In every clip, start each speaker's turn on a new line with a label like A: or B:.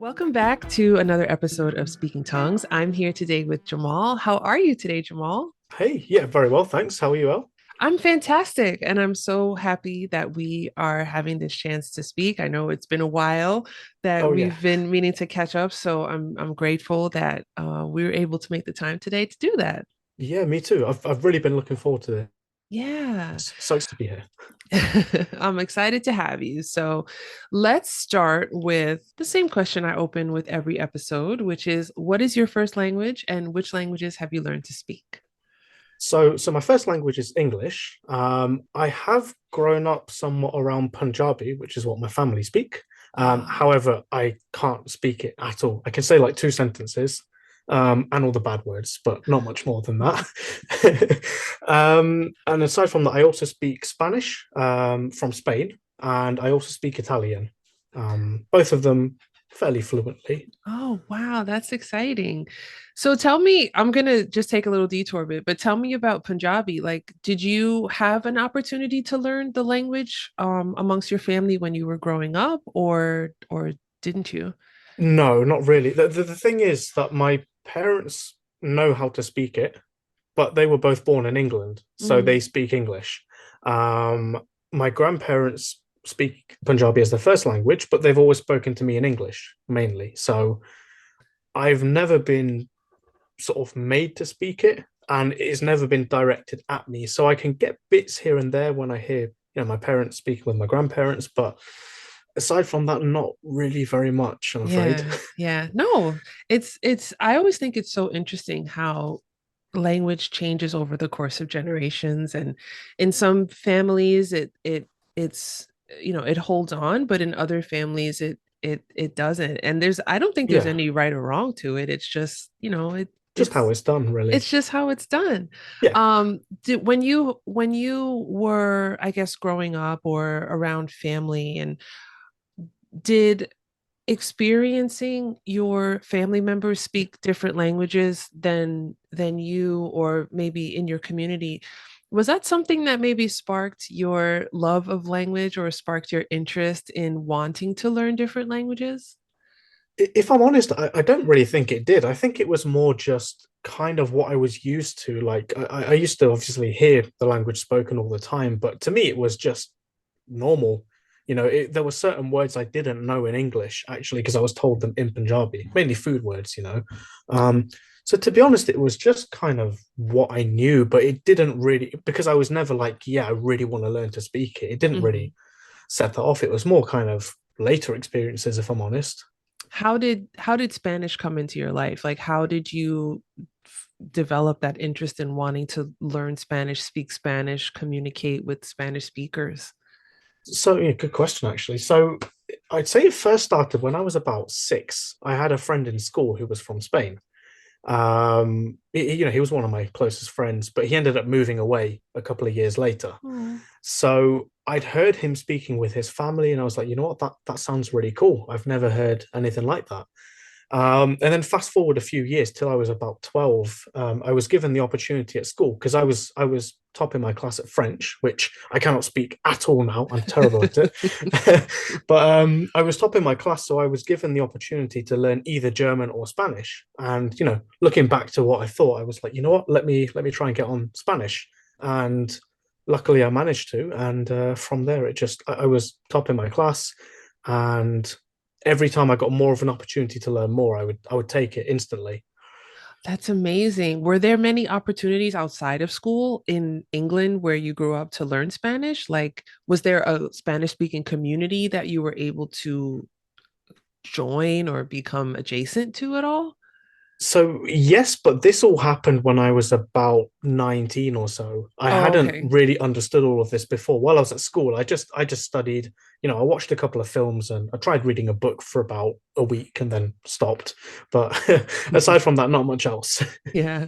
A: Welcome back to another episode of Speaking Tongues. I'm here today with Jamal. How are you today, Jamal?
B: Hey, yeah, very well, thanks. How are you, El?
A: I'm fantastic, and I'm so happy that we are having this chance to speak. I know it's been a while that
B: Oh yeah,
A: we've been meaning to catch up, so I'm grateful that we were able to make the time today to do that.
B: yeah, me too. I've really been looking forward to
A: Yeah.
B: this. Sucks to be here.
A: I'm excited to have you. So let's start with the same question I open with every episode, which is what is your first language and which languages have you learned to speak?
B: So my first language is English. I have grown up somewhat around Punjabi, which is what my family speak.
A: Oh,
B: However, I can't speak it at all. I can say like two sentences, and all the bad words, but not much more than that. And aside from that, I also speak Spanish, from Spain, and I also speak Italian. Both of them fairly fluently.
A: oh, wow, that's exciting. So tell me, I'm gonna just take a little detour a bit, but tell me about Punjabi. Like, did you have an opportunity to learn the language amongst your family when you were growing up, or didn't you?
B: No, not really. The thing is that my parents know how to speak it, but they were both born in England, so
A: Mm,
B: they speak English. My grandparents speak Punjabi as their first language, but they've always spoken to me in English mainly. So I've never been sort of made to speak it, and it's never been directed at me. So I can get bits here and there when I hear, my parents speaking with my grandparents, but aside from that, not really very much, I'm afraid.
A: yeah, yeah. No, it's I always think it's so interesting how language changes over the course of generations, and in some families it's it holds on, but in other families it doesn't. And I don't think there's
B: Yeah,
A: any right or wrong to it. It's just,
B: just how it's done,
A: it's
B: really.
A: just how it's done.
B: Yeah.
A: When you were, I guess, growing up or around family, and did experiencing your family members speak different languages than you, or maybe in your community, was that something that maybe sparked your love of language or sparked your interest in wanting to learn different languages?
B: If I'm honest, I don't really think it did. I think it was more just kind of what I was used to. Like, I used to obviously hear the language spoken all the time, but to me, it was just normal. There were certain words I didn't know in English actually because I was told them in Punjabi, mainly food words. Um, so to be honest, it was just kind of what I knew, but it didn't really, because I was never like, yeah, I really want to learn to speak it. It didn't
A: Mhm.
B: really set that off. It was more kind of later experiences, if I'm honest.
A: How did Spanish come into your life? Like, how did you develop that interest in wanting to learn Spanish, speak Spanish, communicate with Spanish speakers?
B: So, yeah, good question, actually. So, I'd say it first started when I was about 6. I had a friend in school who was from Spain. He was one of my closest friends, but he ended up moving away a couple of years later.
A: Oh.
B: So, I'd heard him speaking with his family, and I was like, you know what, that sounds really cool. I've never heard anything like that. And then fast forward a few years till I was about 12, I was given the opportunity at school because I was top in my class at French, which I cannot speak at all now. I'm terrible at it. But I was top in my class, so I was given the opportunity to learn either German or Spanish. And looking back to what I thought, I was like, you know what, let me try and get on Spanish. And luckily, I managed to. And from there, I was top in my class, and every time I got more of an opportunity to learn more, I would take it instantly.
A: That's amazing. Were there many opportunities outside of school in England where you grew up to learn Spanish? Like, was there a Spanish speaking community that you were able to join or become adjacent to at all?
B: So yes, but this all happened when I was about 19 or so. I
A: Oh,
B: hadn't
A: okay.
B: really understood all of this before. While I was at school, I just studied, I watched a couple of films and I tried reading a book for about a week and then stopped. But aside from that, not much else.
A: Yeah.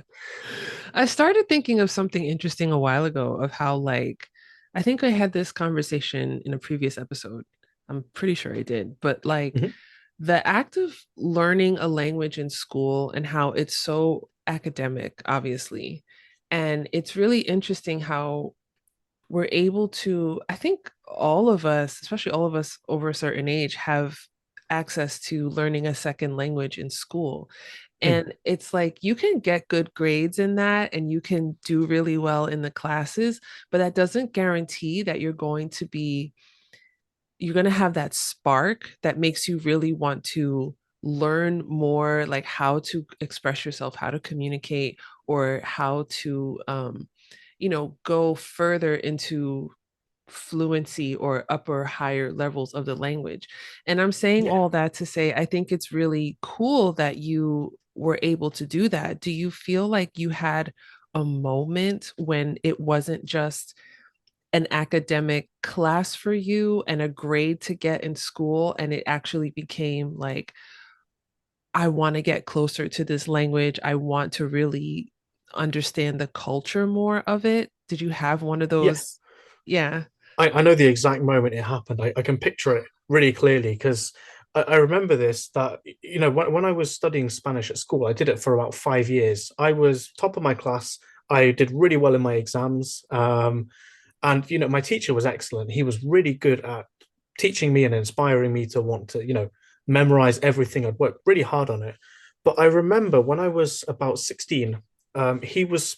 A: I started thinking of something interesting a while ago of how, like, I think I had this conversation in a previous episode. I'm pretty sure I did, but like
B: Mhm.
A: the act of learning a language in school and how it's so academic, obviously. And it's really interesting how we're able to, I think all of us, especially all of us over a certain age, have access to learning a second language in school.
B: Mm.
A: And it's like you can get good grades in that and you can do really well in the classes, but that doesn't guarantee that you're going to have that spark that makes you really want to learn more, like how to express yourself, how to communicate, or how to go further into fluency or upper higher levels of the language. And I'm saying
B: Yeah.
A: all that to say I think it's really cool that you were able to do that. Do you feel like you had a moment when it wasn't just an academic class for you and a grade to get in school, and it actually became like, I want to get closer to this language. I want to really understand the culture more of it. Did you have one of
B: Yeah.
A: those? Yeah.
B: I know the exact moment it happened. I can picture it really clearly because I remember this that, when I was studying Spanish at school, I did it for about 5 years. I was top of my class. I did really well in my exams. And, my teacher was excellent. He was really good at teaching me and inspiring me to want to, memorize everything. I'd worked really hard on it. But I remember when I was about 16, he was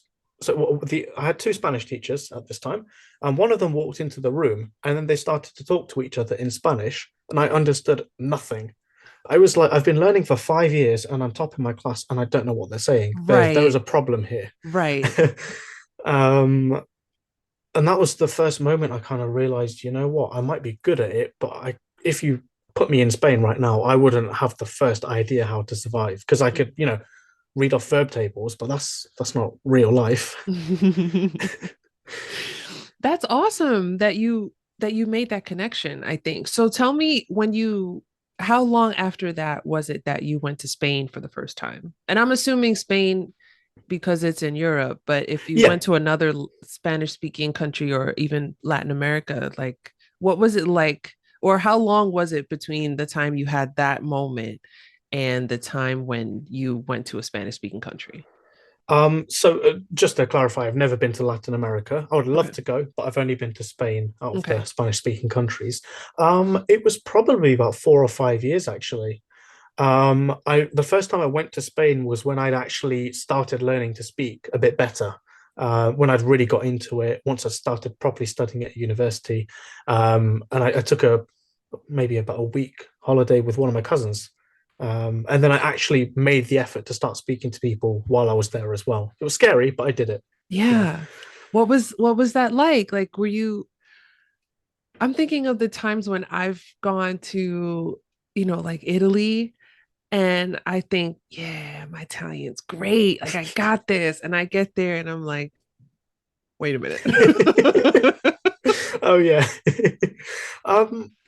B: I had two Spanish teachers at this time, and one of them walked into the room and then they started to talk to each other in Spanish, and I understood nothing. I was like, I've been learning for 5 years and I'm top in my class and I don't know what they're saying. There is
A: Right.
B: a problem here.
A: Right.
B: um, and that was the first moment I kind of realized, you know what, I might be good at it, but if you put me in Spain right now, I wouldn't have the first idea how to survive because I could, read off verb tables, but that's not real life.
A: That's awesome that you made that connection, I think. So tell me how long after that was it that you went to Spain for the first time? And I'm assuming Spain because it's in Europe, but if you
B: Yeah.
A: went to another Spanish speaking country or even Latin America, like what was it like, or how long was it between the time you had that moment and the time when you went to a Spanish speaking country?
B: So just to clarify, I've never been to Latin America. I would love
A: Okay.
B: to go, but I've only been to Spain out of the
A: Okay.
B: Spanish-speaking countries. It was probably about 4 or 5 years actually. I the first time I went to Spain was when I'd actually started learning to speak a bit better. When I'd really got into it, once I started properly studying at university, and I took maybe about a week holiday with one of my cousins. And then I actually made the effort to start speaking to people while I was there as well. It was scary, but I did it. Yeah.
A: Yeah. What was that like? Like were you I'm thinking of the times when I've gone to, like Italy, and I think, yeah, my Italian's great. Like I got this. And I get there and I'm like, wait a minute.
B: Oh yeah.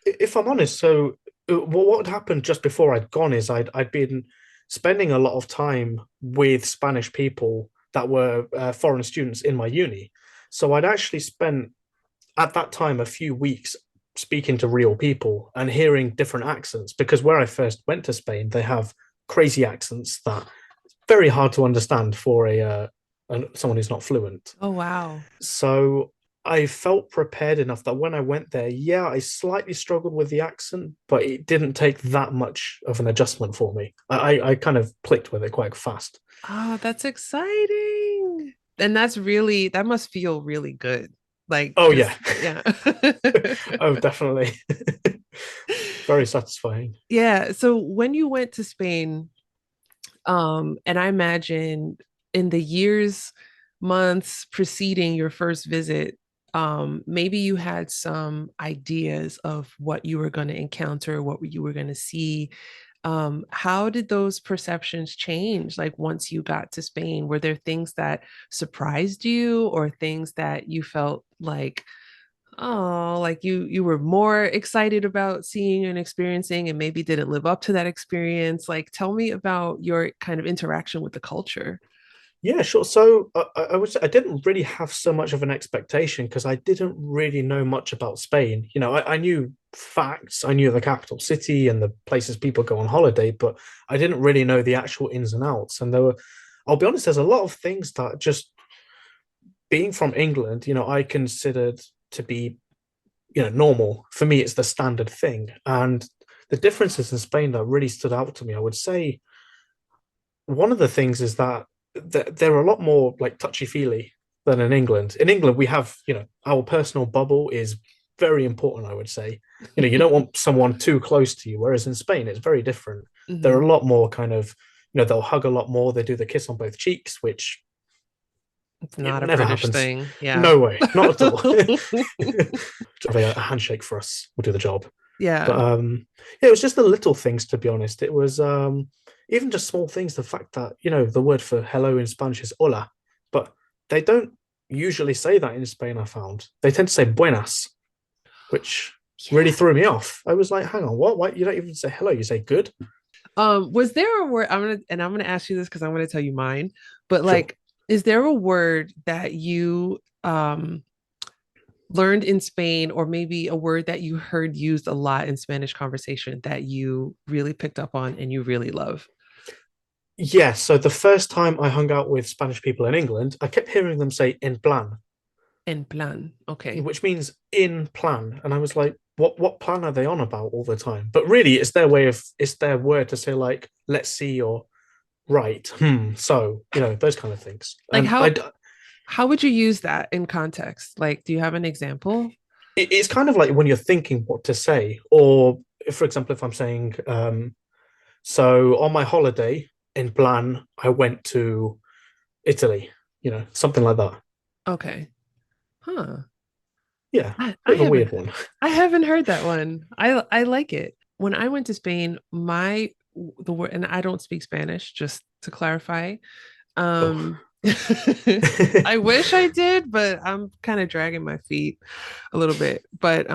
B: If I'm honest, so what happened just before I'd gone is I'd been spending a lot of time with Spanish people that were foreign students in my uni. So I'd actually spent at that time a few weeks speaking to real people and hearing different accents because where I first went to Spain, they have crazy accents that very hard to understand for someone who's not fluent.
A: Oh, wow.
B: So I felt prepared enough that when I went there, yeah, I slightly struggled with the accent, but it didn't take that much of an adjustment for me. I kind of clicked with it quite fast.
A: Oh, that's exciting. And that must feel really good. Like
B: Oh yeah.
A: just, yeah.
B: Oh, definitely. Very satisfying.
A: Yeah. So when you went to Spain, and I imagine in the years, months preceding your first visit, maybe you had some ideas of what you were going to encounter, what you were going to see. How did those perceptions change? Like once you got to Spain, were there things that surprised you or things that you felt like, oh, like you were more excited about seeing and experiencing and maybe didn't live up to that experience? Like tell me about your kind of interaction with the culture.
B: Yeah, sure. So I would say I didn't really have so much of an expectation because I didn't really know much about Spain. I knew facts, I knew the capital city and the places people go on holiday, but I didn't really know the actual ins and outs. And I'll be honest, there's a lot of things that just being from England, I considered to be, normal. For me, it's the standard thing. And the differences in Spain that really stood out to me, I would say one of the things is that they're a lot more like touchy-feely than in England. In England, we have, our personal bubble is very important, I would say. You don't want someone too close to you, whereas in Spain, it's very different. They're
A: Hmm.
B: a lot more kind of, they'll hug a lot more. They do the kiss on both cheeks, which
A: It's
B: it
A: not a
B: never
A: British
B: happens.
A: thing. Yeah.
B: No way, not at all. Have a handshake for us. We'll do the job. But
A: Yeah.
B: yeah, it was just the little things, to be honest. It was even just small things. The fact that the word for hello in Spanish is hola, but they don't usually say that in Spain. I found they tend to say buenas, which really
A: Yeah.
B: threw me off. I was like, hang on, what? Why you don't even say hello? You say good?
A: Was there a word I'm gonna ask you this because I'm gonna tell you mine, but
B: Sure.
A: like, is there a word that you learned in Spain, or maybe a word that you heard used a lot in Spanish conversation that you really picked up on and you really love?
B: Yeah. So the first time I hung out with Spanish people in England, I kept hearing them say en plan,
A: En plan. Okay.
B: which means in plan. And I was like, what plan are they on about all the time? But really it's their word to say like, let's see or right, so, those kind of things.
A: Like
B: And I
A: how would you use that in context? Like, do you have an example?
B: it's kind of like when you're thinking what to say, or if, for example, if I'm saying, so on my holiday in plan, I went to Italy, something like that.
A: Okay. Huh.
B: Yeah,
A: I
B: bit of a
A: haven't
B: weird one.
A: I haven't heard that one. I like it. When I went to Spain, my the word, and I don't speak Spanish, just to clarify.
B: Oh.
A: Um I wish I did, but I'm kind of dragging my feet a little bit. But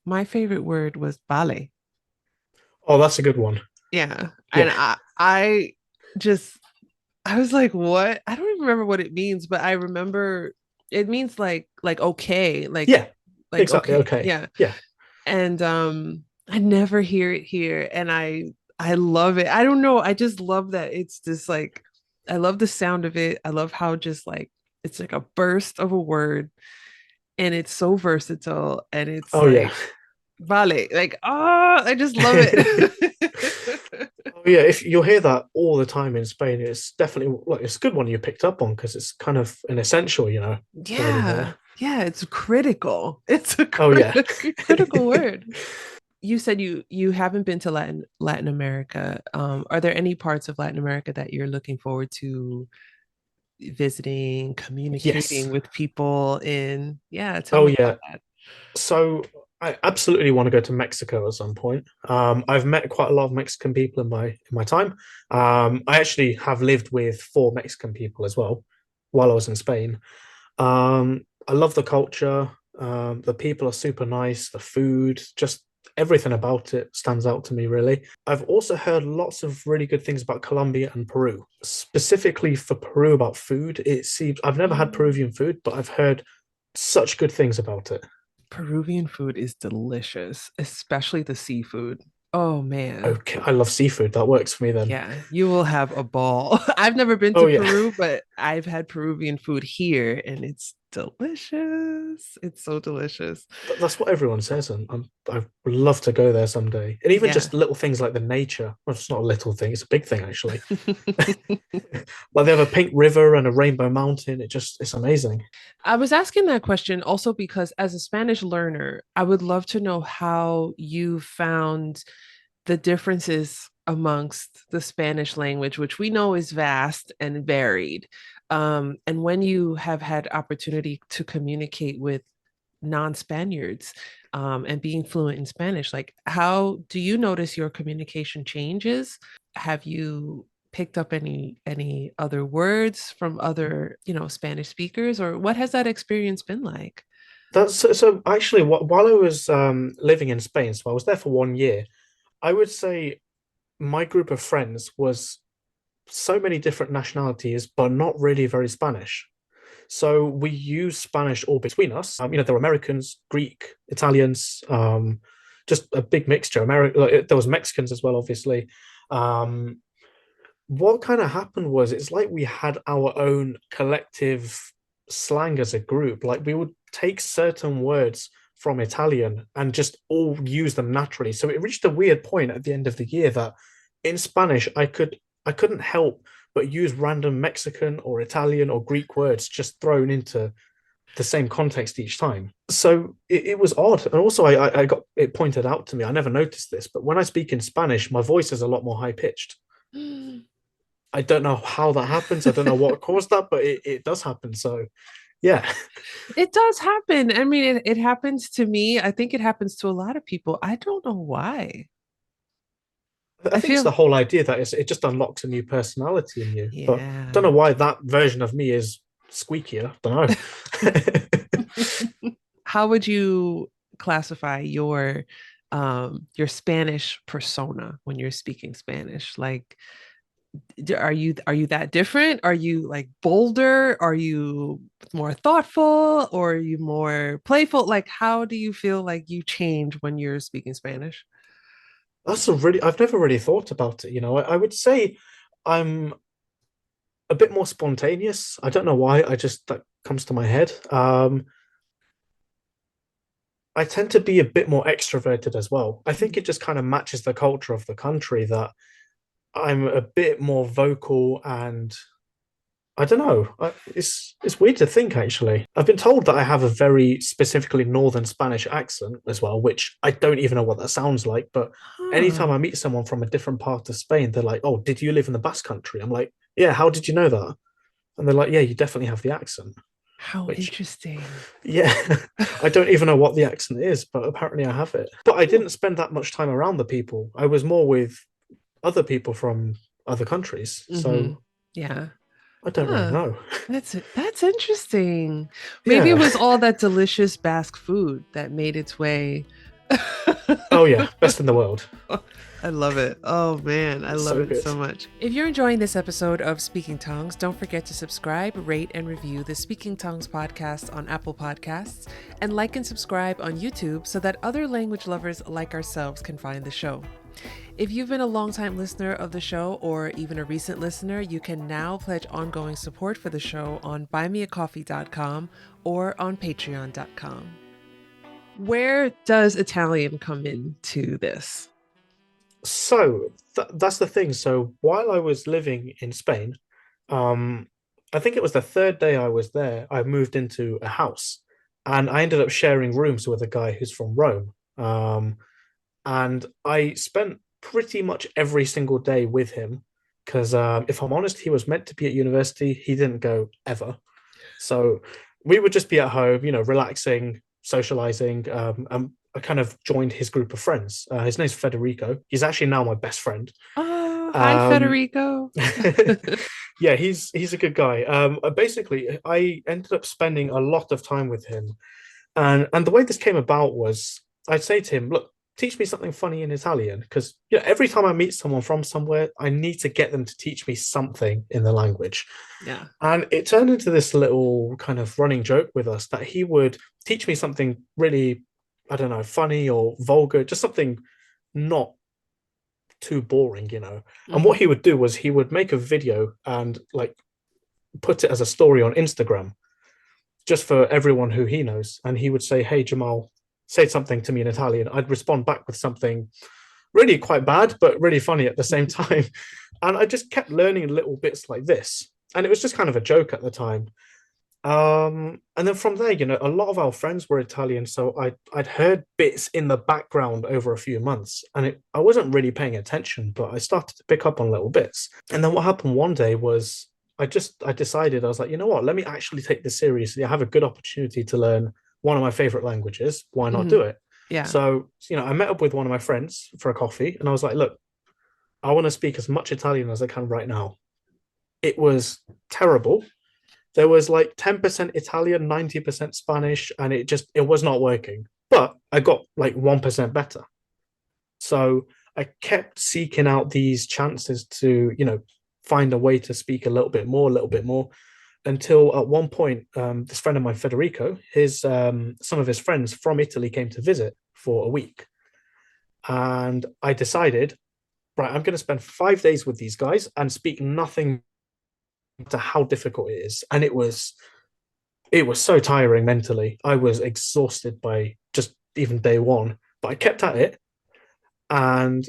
A: my favorite word was vale.
B: Oh, that's a good one.
A: Yeah. And
B: Yeah,
A: I just I was like, what? I don't even remember what it means, but I remember it means like okay,
B: yeah,
A: like
B: exactly.
A: okay.
B: Okay,
A: Yeah.
B: yeah.
A: And I never hear it here, and I love it. I don't know, I just love that it's just like I love the sound of it. I love how just like it's like a burst of a word, and it's so versatile, and it's
B: Oh yeah.
A: like vale, like oh, I just love it.
B: Oh yeah, if you'll hear that all the time in Spain, it's definitely like it's a good one you picked up on because it's kind of an essential, already
A: Yeah,
B: there.
A: yeah, it's critical. It's a
B: Oh yeah.
A: critical word. You said you haven't been to Latin America. Are there any parts of Latin America that you're looking forward to visiting,
B: Yes.
A: communicating with people in? Yeah, tell
B: Oh
A: me
B: yeah.
A: about that.
B: So I absolutely want to go to Mexico at some point. I've met quite a lot of Mexican people in my time. I actually have lived with four Mexican people as well while I was in Spain. I love the culture. The people are super nice. The food, just everything about it stands out to me, really. I've also heard lots of really good things about Colombia and Peru. Specifically for Peru about food, it seems I've never had
A: Mm.
B: Peruvian food, but I've heard such good things about it.
A: Peruvian food is delicious, especially the seafood. Oh man.
B: Okay, I love seafood. That works for me then.
A: Yeah, you will have a ball. I've never been
B: Oh
A: to
B: yeah.
A: Peru, but I've had Peruvian food here and it's delicious. It's so delicious.
B: That's what everyone says, and I would love to go there someday. And even
A: Yeah.
B: just little things like the nature. Well, it's not a little thing; it's a big thing actually. Like they have a pink river and a rainbow mountain. It's amazing.
A: I was asking that question also because as a Spanish learner, I would love to know how you found the differences amongst the Spanish language, which we know is vast and varied. And when you have had opportunity to communicate with non-Spaniards, and being fluent in Spanish, like how do you notice your communication changes? Have you picked up any other words from other, Spanish speakers, or what has that experience been like?
B: So actually, while I was living in Spain, so I was there for 1 year. I would say my group of friends was so many different nationalities, but not really very Spanish. So we use Spanish all between us. There were Americans, Greek, Italians, just a big mixture. There was Mexicans as well, obviously. Um, what kind of happened was it's like we had our own collective slang as a group. Like we would take certain words from Italian and just all use them naturally. So it reached a weird point at the end of the year that in Spanish I couldn't help but use random Mexican or Italian or Greek words just thrown into the same context each time. So it was odd. And also I got it pointed out to me. I never noticed this, but when I speak in Spanish, my voice is a lot more high pitched. I don't know how that happens. I don't know what caused that, but it does happen. So yeah.
A: It does happen. I mean, it happens to me. I think it happens to a lot of people. I don't know why.
B: I
A: I
B: think it's
A: feel,
B: the whole idea that it just unlocks a new personality in you. But I don't
A: yeah.
B: know why that version of me is squeakier. I don't know.
A: How would you classify your Spanish persona when you're speaking Spanish? Like, are you that different? Are you like bolder? Are you more thoughtful or are you more playful? Like, how do you feel like you change when you're speaking Spanish?
B: That's a really, I've never really thought about it. I would say I'm a bit more spontaneous. I don't know why. I just, that comes to my head. I tend to be a bit more extroverted as well. I think it just kind of matches the culture of the country that I'm a bit more vocal and I don't know. It's weird to think actually. I've been told that I have a very specifically northern Spanish accent as well, which I don't even know what that sounds like. But anytime
A: Huh.
B: I meet someone from a different part of Spain, they're like, "Oh, did you live in the Basque Country?" I'm like, "Yeah. How did you know that?" And they're like, "Yeah, you definitely have the accent."
A: How
B: Which,
A: interesting.
B: yeah, I don't even know what the accent is, but apparently I have it. But I
A: Cool.
B: didn't spend that much time around the people. I was more with other people from other countries,
A: Mm-hmm.
B: so
A: Yeah.
B: I don't really
A: Huh.
B: know.
A: That's it. That's interesting. Maybe it
B: Yeah.
A: was all that delicious Basque food that made its way.
B: Oh yeah, best in the world.
A: I love it. Oh man, I
B: It's
A: love
B: so
A: it
B: good.
A: so much. If you're enjoying this episode of Speaking Tongues, don't forget to subscribe, rate, and review the Speaking Tongues podcast on Apple Podcasts, and like and subscribe on YouTube so that other language lovers like ourselves can find the show. If you've been a longtime listener of the show or even a recent listener, you can now pledge ongoing support for the show on buymeacoffee.com or on patreon.com. Where does Italian come into this?
B: So that's the thing. So while I was living in Spain, um, I think it was the third day I was there, I moved into a house and I ended up sharing rooms with a guy who's from Rome. And I spent pretty much every single day with him because if I'm honest, he was meant to be at university. He didn't go ever. So we would just be at home, relaxing, socializing. And I kind of joined his group of friends. His name's Federico. He's actually now my best friend.
A: Oh, hi,
B: Um,
A: Federico.
B: yeah, he's a good guy. Basically, I ended up spending a lot of time with him, and the way this came about was I'd say to him, "Look, teach me something funny in Italian," because every time I meet someone from somewhere, I need to get them to teach me something in the language.
A: Yeah.
B: And it turned into this little kind of running joke with us that he would teach me something really, I don't know, funny or vulgar, just something not too boring. And what
A: Hmm.
B: he would do was he would make a video and like put it as a story on Instagram just for everyone who he knows. And he would say, "Hey, Jamal, say something to me in Italian." I'd respond back with something really quite bad, but really funny at the same time. And I just kept learning little bits like this. And it was just kind of a joke at the time. And then from there, a lot of our friends were Italian, so I'd heard bits in the background over a few months, and I wasn't really paying attention, but I started to pick up on little bits. And then what happened one day was I decided I was like, you know what, let me actually take this seriously. I have a good opportunity to learn one of my favorite languages. Why not
A: Hmm.
B: do it?
A: Yeah.
B: So, I met up with one of my friends for a coffee, and I was like, look, I want to speak as much Italian as I can right now. It was terrible. There was like 10% Italian, 90% Spanish, and it was not working. But I got like 1% better. So I kept seeking out these chances to, find a way to speak a little bit more, until at one point, this friend of mine, Federico, his some of his friends from Italy came to visit for a week. And I decided, right, I'm going to spend 5 days with these guys and speak nothing to how difficult it is. And it was so tiring mentally. I was exhausted by just even day one, but I kept at it, and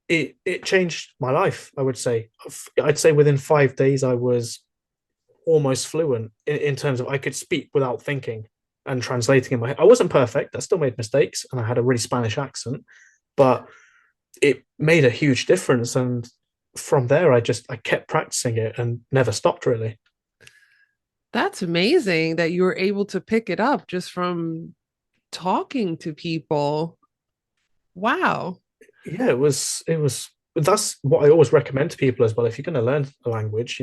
B: it changed my life. I would say, I'd say within 5 days, I was almost fluent in terms of I could speak without thinking and translating in my head. I wasn't perfect. I still made mistakes, and I had a really Spanish accent, but it made a huge difference. And from there, I kept practicing it and never stopped really.
A: That's amazing that you were able to pick it up just from talking to people. Wow.
B: Yeah, it was that's what I always recommend to people as well. If you're going to learn a language,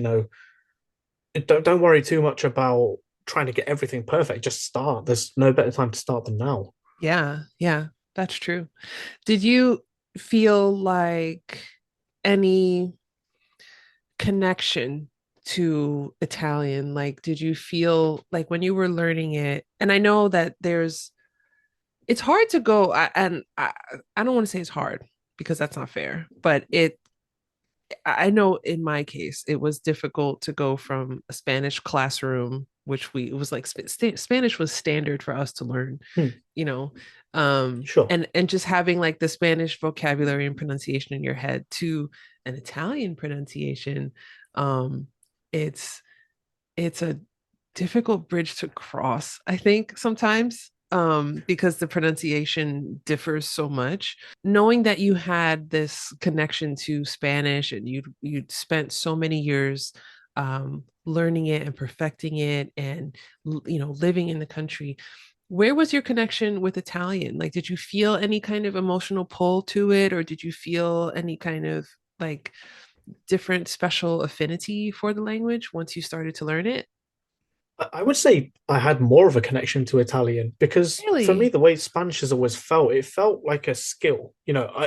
B: don't worry too much about trying to get everything perfect. Just start. There's no better time to start than now.
A: Yeah, yeah, that's true. Did you feel like any connection to Italian? Like, did you feel like when you were learning it? And I know that it's hard to go, and I don't want to say it's hard because that's not fair, but I know in my case, it was difficult to go from a Spanish classroom, which it was like Spanish was standard for us to learn,
B: Hmm,
A: you know,
B: sure.
A: and just having like the Spanish vocabulary and pronunciation in your head to an Italian pronunciation. Um, it's it's a difficult bridge to cross, I think, sometimes, because the pronunciation differs so much. Knowing that you had this connection to Spanish and you'd spent so many years learning it and perfecting it and living in the country, where was your connection with Italian? Like, did you feel any kind of emotional pull to it, or did you feel any kind of like different special affinity for the language once you started to learn it?
B: I would say I had more of a connection to Italian because for me,
A: Really?
B: the way Spanish has always felt, it felt like a skill.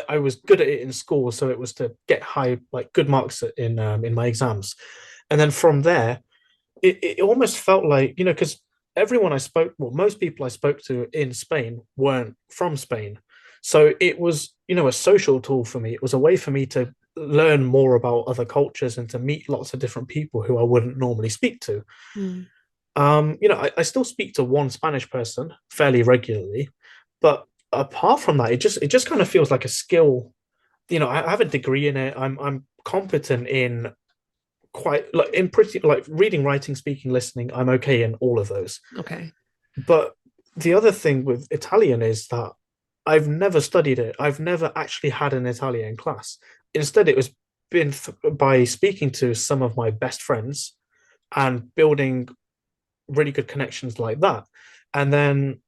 B: I was good at it in school, so it was to get high, like good marks in my exams, and then from there, it almost felt like because everyone I spoke, well, most people I spoke to in Spain weren't from Spain, so it was a social tool for me. It was a way for me to learn more about other cultures and to meet lots of different people who I wouldn't normally speak to.
A: Mm,
B: I still speak to one Spanish person fairly regularly, but apart from that, it just kind of feels like a skill. I have a degree in it. I'm competent in quite like in pretty like reading, writing, speaking, listening. I'm okay in all of those.
A: okay.
B: But the other thing with Italian is that I've never studied it. I've never actually had an Italian class. Instead, it was been by speaking to some of my best friends and building really good connections like that. And then,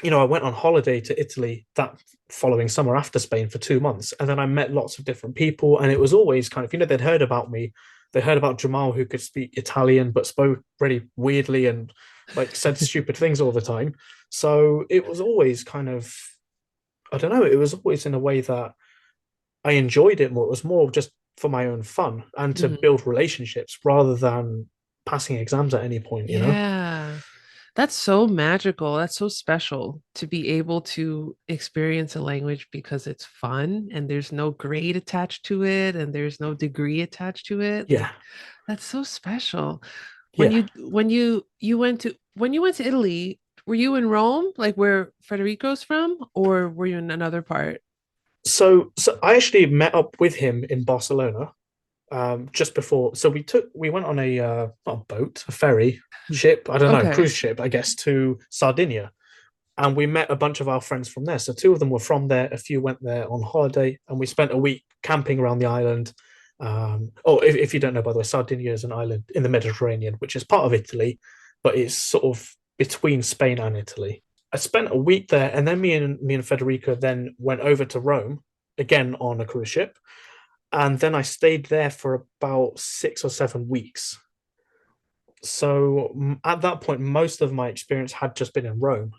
B: I went on holiday to Italy that following summer after Spain for 2 months. And then I met lots of different people. And it was always kind of, they'd heard about me. They heard about Jamal, who could speak Italian, but spoke really weirdly and like said stupid things all the time. So it was always kind of, I don't know, it was always in a way that I enjoyed it more. It was more just for my own fun and to
A: Mhm.
B: build relationships rather than passing exams at any point.
A: Yeah. That's so magical. That's so special to be able to experience a language because it's fun and there's no grade attached to it and there's no degree attached to it. Like
B: Yeah.
A: that's so special.
B: Yeah.
A: When you went to Italy, were you in Rome, like where Federico's from, or were you in another part?
B: So I actually met up with him in Barcelona just before. So we went on a not a boat, a ferry ship, I don't know,
A: Okay.
B: cruise ship, I guess, to Sardinia. And we met a bunch of our friends from there. So two of them were from there, a few went there on holiday, and we spent a week camping around the island. If you don't know, by the way, Sardinia is an island in the Mediterranean, which is part of Italy, but it's sort of between Spain and Italy. I spent a week there, and then me and Federica then went over to Rome again on a cruise ship, and then I stayed there for about 6 or 7 weeks. So at that point, most of my experience had just been in Rome.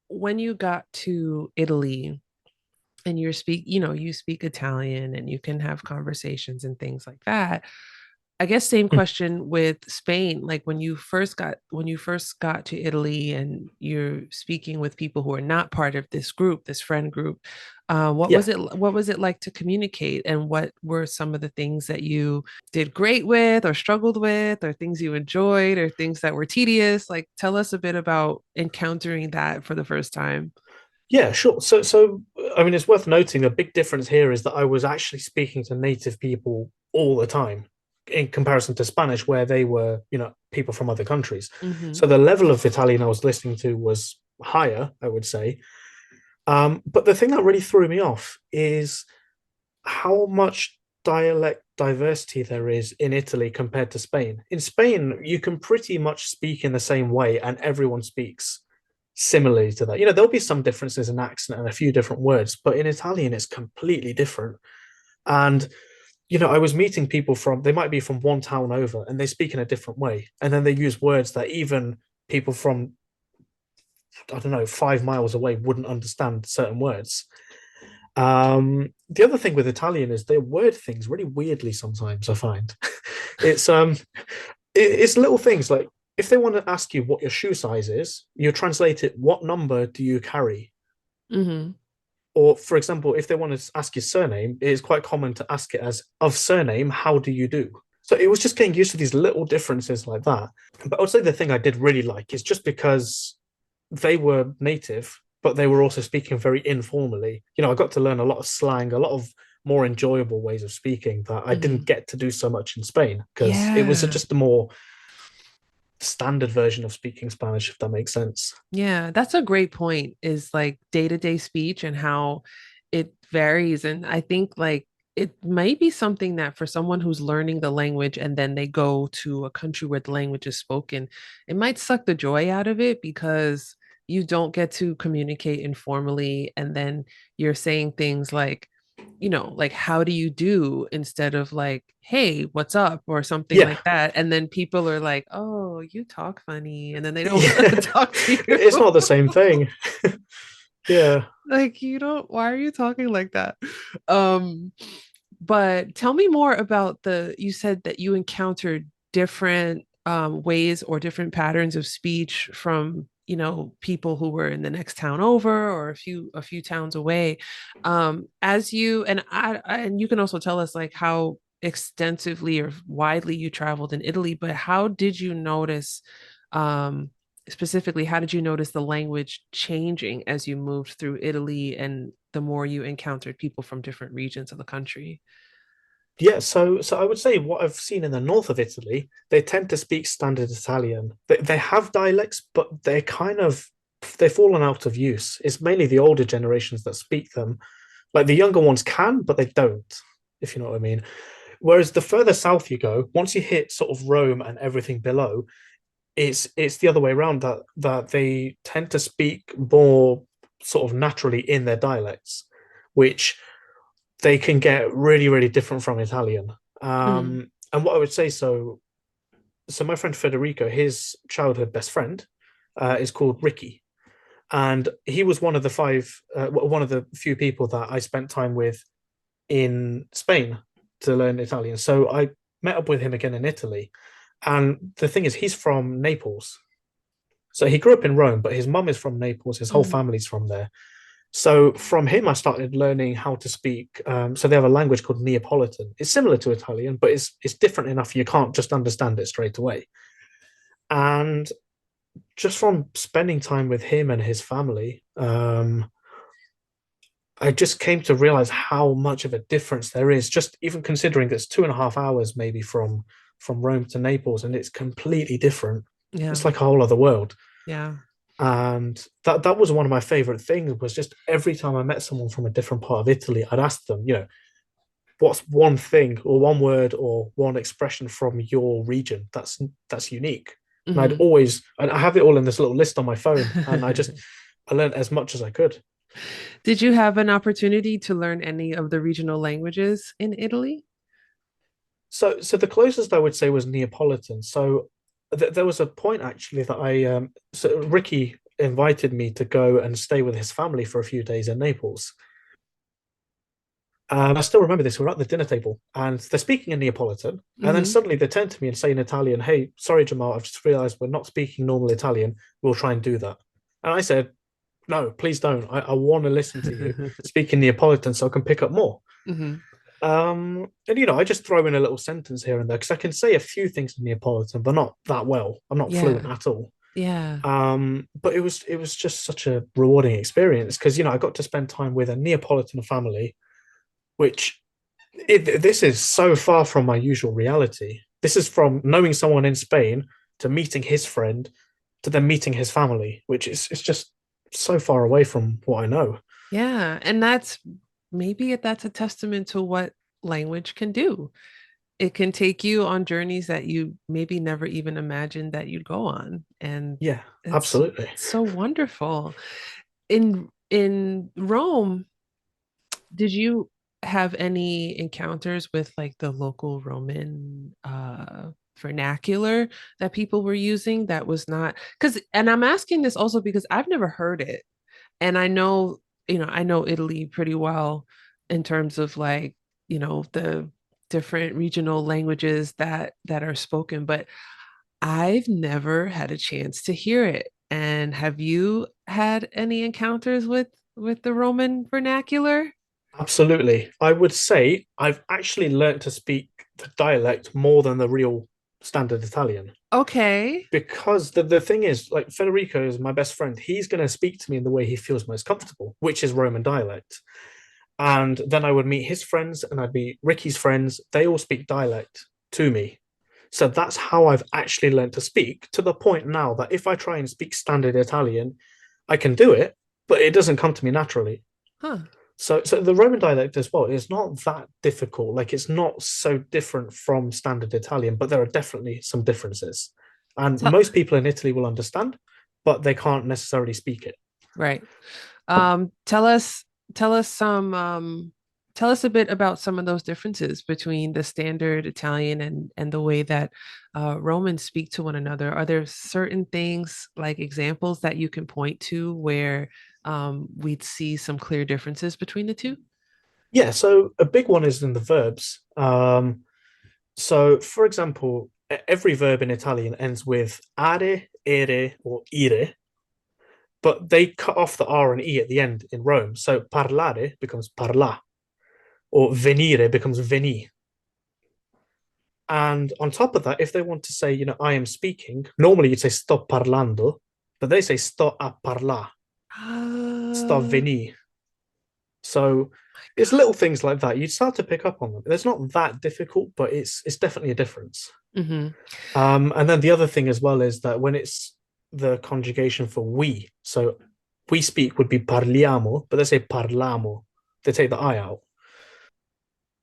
A: When you got to Italy, and you speak Italian and you can have conversations and things like that. I guess same question with Spain. Like when you first got to Italy and you're speaking with people who are not part of this group, this friend group,
B: Yeah.
A: what was it like to communicate, and what were some of the things that you did great with or struggled with, or things you enjoyed or things that were tedious? Like tell us a bit about encountering that for the first time.
B: Yeah, sure. So I mean, it's worth noting a big difference here is that I was actually speaking to native people all the time in comparison to Spanish, where they were, people from other countries.
A: Hmm.
B: So the level of Italian I was listening to was higher, I would say. But the thing that really threw me off is how much dialect diversity there is in Italy compared to Spain. In Spain, you can pretty much speak in the same way, and everyone speaks similarly to that. There'll be some differences in accent and a few different words, but in Italian, it's completely different. And I was meeting people they might be from one town over and they speak in a different way. And then they use words that even people from, I don't know, 5 miles away wouldn't understand certain words. The other thing with Italian is they word things really weirdly sometimes, I find. It's it's little things like if they want to ask you what your shoe size is, you translate it, what number do you carry?
A: Hmm.
B: Or, for example, if they want to ask your surname, it is quite common to ask it as of surname, how do you do? So it was just getting used to these little differences like that. But I would say the thing I did really like is just because they were native, but they were also speaking very informally. I got to learn a lot of slang, a lot of more enjoyable ways of speaking that I didn't
A: Hmm.
B: get to do so much in Spain because it was
A: Yeah.
B: just a more standard version of speaking Spanish, if that makes sense.
A: Yeah, that's a great point, is like day-to-day speech and how it varies. And I think like it might be something that for someone who's learning the language and then they go to a country where the language is spoken, it might suck the joy out of it because you don't get to communicate informally. And then you're saying things like, like how do you do instead of like, hey, what's up or something
B: Yeah.
A: like that. And then people are like, oh, you talk funny. And then they don't want to
B: Yeah.
A: talk to you.
B: It's not the same thing. Yeah.
A: Like, you don't, why are you talking like that? Um, but tell me more about you said that you encountered different ways or different patterns of speech from, people who were in the next town over or a few towns away. As you and you can also tell us like how extensively or widely you traveled in Italy, but how did you notice um specifically, how did you notice the language changing as you moved through Italy and the more you encountered people from different regions of the country?
B: Yeah, so I would say what I've seen in the north of Italy, they tend to speak standard Italian. They have dialects, but they've fallen out of use. It's mainly the older generations that speak them. Like the younger ones can, but they don't, if you know what I mean. Whereas the further south you go, once you hit sort of Rome and everything below, it's the other way around that they tend to speak more sort of naturally in their dialects, which they can get really, really different from Italian.
A: Mm,
B: And what I would say, so my friend Federico, his childhood best friend, is called Ricky, and he was one of the few people that I spent time with in Spain to learn Italian. So I met up with him again in Italy, and the thing is, he's from Naples. So he grew up in Rome, but his mum is from Naples. His whole
A: mm,
B: family's from there. So from him, I started learning how to speak. So they have a language called Neapolitan. It's similar to Italian, but it's different enough you can't just understand it straight away. And just from spending time with him and his family, I just came to realize how much of a difference there is. Just even considering it's 2.5 hours maybe from Rome to Naples, and it's completely different.
A: yeah,
B: It's like a whole other world.
A: yeah.
B: And that was one of my favorite things was just every time I met someone from a different part of Italy, I'd ask them, what's one thing or one word or one expression from your region that's unique. And
A: Hmm.
B: I have it all in this little list on my phone, and I learned as much as I could.
A: Did you have an opportunity to learn any of the regional languages in Italy?
B: So the closest I would say was Neapolitan. So there was a point actually that so Ricky invited me to go and stay with his family for a few days in Naples. And I still remember this. We're at the dinner table and they're speaking in Neapolitan. And then
A: Hmm.
B: suddenly they turn to me and say in Italian, "Hey, sorry, Jamal, I've just realized we're not speaking normal Italian. We'll try and do that." And I said, "No, please don't. I want to listen to you speak in Neapolitan so I can pick up more."
A: Hmm.
B: And I just throw in a little sentence here and there because I can say a few things in Neapolitan, but not that well. I'm not fluent
A: Yeah.
B: at all.
A: Yeah.
B: But it was just such a rewarding experience because I got to spend time with a Neapolitan family, which this is so far from my usual reality. This is from knowing someone in Spain to meeting his friend to then meeting his family, which is it's just so far away from what I know.
A: Yeah. And that's maybe that's a testament to what language can do. It can take you on journeys that you maybe never even imagined that you'd go on. And
B: Yeah,
A: it's
B: absolutely.
A: so wonderful. In Rome, did you have any encounters with like the local Roman vernacular that people were using that was not because and I'm asking this also because I've never heard it. And I know, I know Italy pretty well in terms of like, the different regional languages that are spoken, but I've never had a chance to hear it. And have you had any encounters with the Roman vernacular?
B: Absolutely. I would say I've actually learnt to speak the dialect more than the real standard Italian.
A: Okay.
B: Because the thing is, like Federico is my best friend. He's going to speak to me in the way he feels most comfortable, which is Roman dialect. And then I would meet his friends and I'd meet Ricky's friends. They all speak dialect to me. So that's how I've actually learned to speak to the point now that if I try and speak standard Italian, I can do it, but it doesn't come to me naturally.
A: Huh.
B: So the Roman dialect as well is not that difficult. Like it's not so different from standard Italian, but there are definitely some differences. And
A: So,
B: most people in Italy will understand, but they can't necessarily speak it.
A: right. Tell us tell us some tell us a bit about some of those differences between the standard Italian and the way that Romans speak to one another. Are there certain things like examples that you can point to where we'd see some clear differences between the two?
B: Yeah, so a big one is in the verbs. So for example, every verb in Italian ends with are, ere, or ire, but they cut off the R and E at the end in Rome. So parlare becomes parla, or venire becomes veni. And on top of that, if they want to say, I am speaking, normally you'd say sto parlando, but they say sto a parla, sto
A: Oh
B: veni. So
A: my
B: it's
A: God.
B: little things like that. You'd start to pick up on them. It's not that difficult, but it's definitely a difference.
A: Hmm.
B: And then the other thing as well is that when it's the conjugation for we, so we speak would be parliamo, but they say parlamo. They take the I out.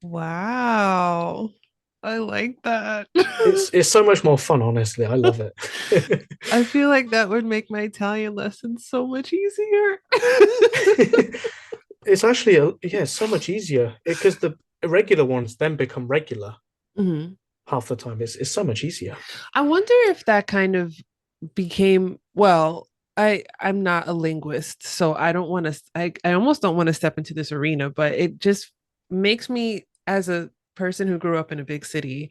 A: Wow. I like that.
B: It's so much more fun, honestly. I love it.
A: I feel like that would make my Italian lessons so much easier.
B: It's actually yeah, so much easier because the irregular ones then become regular
A: Mhm.
B: half the time. It's so much easier.
A: I wonder if that kind of became, well, I'm not a linguist, so I don't want to I almost don't want to step into this arena, but it just makes me as a person who grew up in a big city,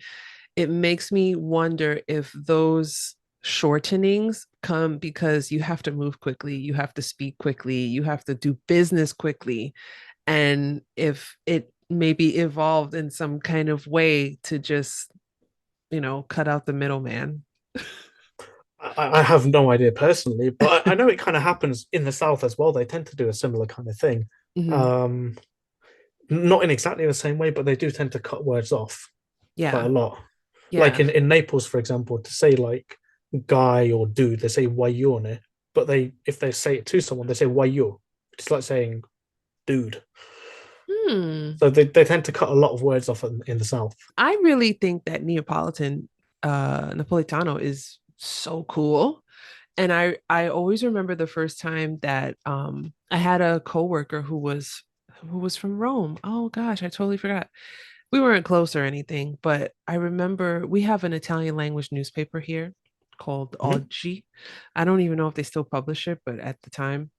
A: it makes me wonder if those shortenings come because you have to move quickly, you have to speak quickly, you have to do business quickly, and if it maybe evolved in some kind of way to just, cut out the middleman.
B: I have no idea personally, but I know it kind of happens in the South as well. They tend to do a similar kind of thing.
A: Mhm.
B: Um, Not in exactly the same way, but they do tend to cut words off quite a
A: Yeah.
B: lot. Like
A: Yeah.
B: in Naples, for example, to say like guy or dude, they say guaglione, but if they say it to someone, they say guaglio. It's like saying dude.
A: Hmm.
B: So they tend to cut a lot of words off in the South.
A: I really think that Neapolitan Napolitano is so cool. And I always remember the first time that I had a coworker who was from Rome. Oh gosh, I totally forgot. We weren't close or anything, but I remember we have an Italian language newspaper here called
B: Mhm.
A: Oggi. I don't even know if they still publish it, but at the time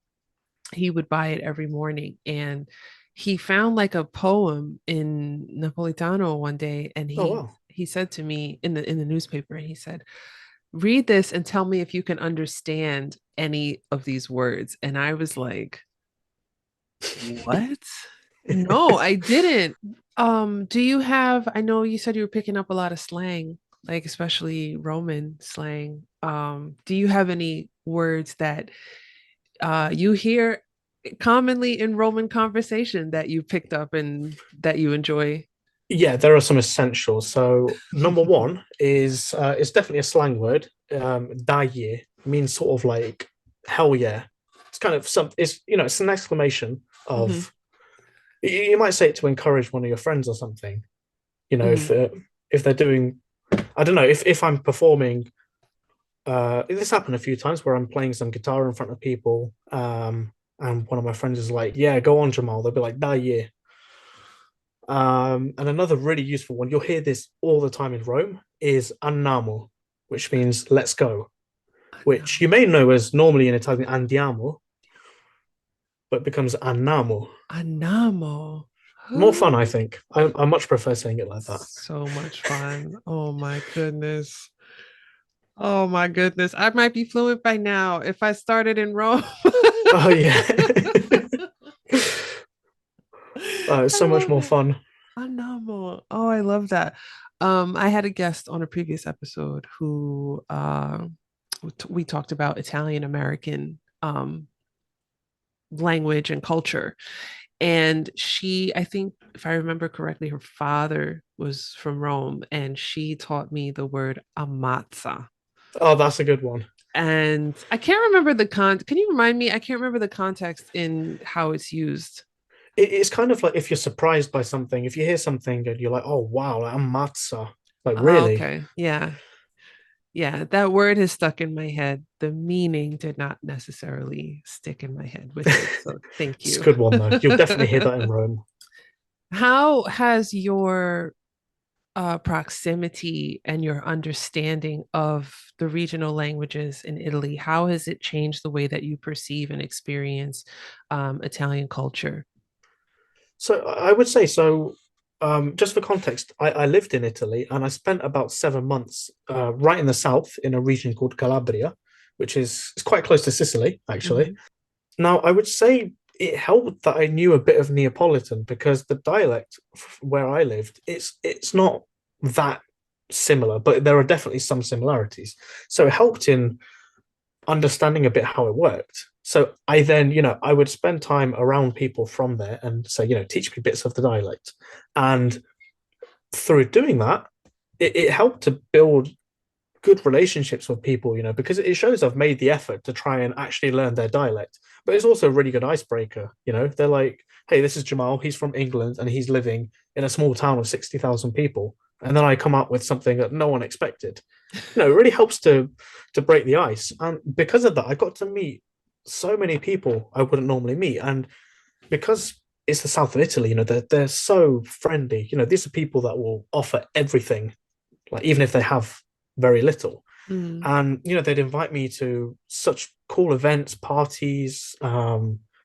A: he would buy it every morning, and he found like a poem in Napolitano one day, and
B: Oh
A: he
B: wow.
A: he said to me in the newspaper, and he said, read this and tell me if you can understand any of these words. And I was like, what? No, I didn't. Do you have, I know you said you were picking up a lot of slang. like especially Roman slang. Do you have any words that you hear commonly in Roman conversation that you picked up and that you enjoy?
B: Yeah, there are some essentials. So number one is it's definitely a slang word. Da ye means sort of like hell yeah. It's kind of some. It's it's an exclamation
A: Hmm.
B: of. You might say it to encourage one of your friends or something. You know,
A: Hmm.
B: if they're doing, I don't know, if I'm performing. This happened a few times where I'm playing some guitar in front of people. And one of my friends is like, "Yeah, go on, Jamal." They'll be like, "Da yeah." And another really useful one, you'll hear this all the time in Rome, is andiamo, which means let's go, which you may know as normally in Italian andiamo, but becomes annamo.
A: Anamo.
B: More fun, I think. I much prefer saying it like that.
A: So much fun. Oh my goodness. Oh my goodness. I might be fluent by now if I started in Rome.
B: Oh, yeah. It's
A: I
B: so much
A: love
B: more
A: it.
B: fun.
A: Anamo. Oh, I love that. I had a guest on a previous episode who we talked about Italian American language and culture. And she, I think, if I remember correctly, her father was from Rome, and she taught me the word ammazza.
B: Oh, that's a good one.
A: And I can't remember can you remind me? I can't remember the context in how it's used.
B: It's kind of like if you're surprised by something, if you hear something and you're like, oh, wow, like, ammazza. Like,
A: Oh,
B: really?
A: okay. Yeah. Yeah. That word has stuck in my head. The meaning did not necessarily stick in my head with it. So thank
B: It's a
A: you.
B: good one, though. You'll definitely hear that in Rome.
A: How has your proximity and your understanding of the regional languages in Italy, how has it changed the way that you perceive and experience Italian culture?
B: So I would say so. Just for context, I lived in Italy and I spent about 7 months right in the south in a region called Calabria, which is it's quite close to Sicily, actually.
A: Mhm.
B: Now, I would say it helped that I knew a bit of Neapolitan because the dialect where I lived, it's not that similar, but there are definitely some similarities. So it helped in understanding a bit how it worked. So I then, I would spend time around people from there and say, teach me bits of the dialect. And through doing that, it helped to build good relationships with people, because it shows I've made the effort to try and actually learn their dialect. But it's also a really good icebreaker. They're like, hey, this is Jamal. He's from England and he's living in a small town of 60,000 people. And then I come up with something that no one expected. It really helps to break the ice. And because of that, I got to meet so many people I wouldn't normally meet. And because it's the south of Italy, they're so friendly. These are people that will offer everything, like even if they have very little.
A: Mm.
B: And they'd invite me to such cool events, parties,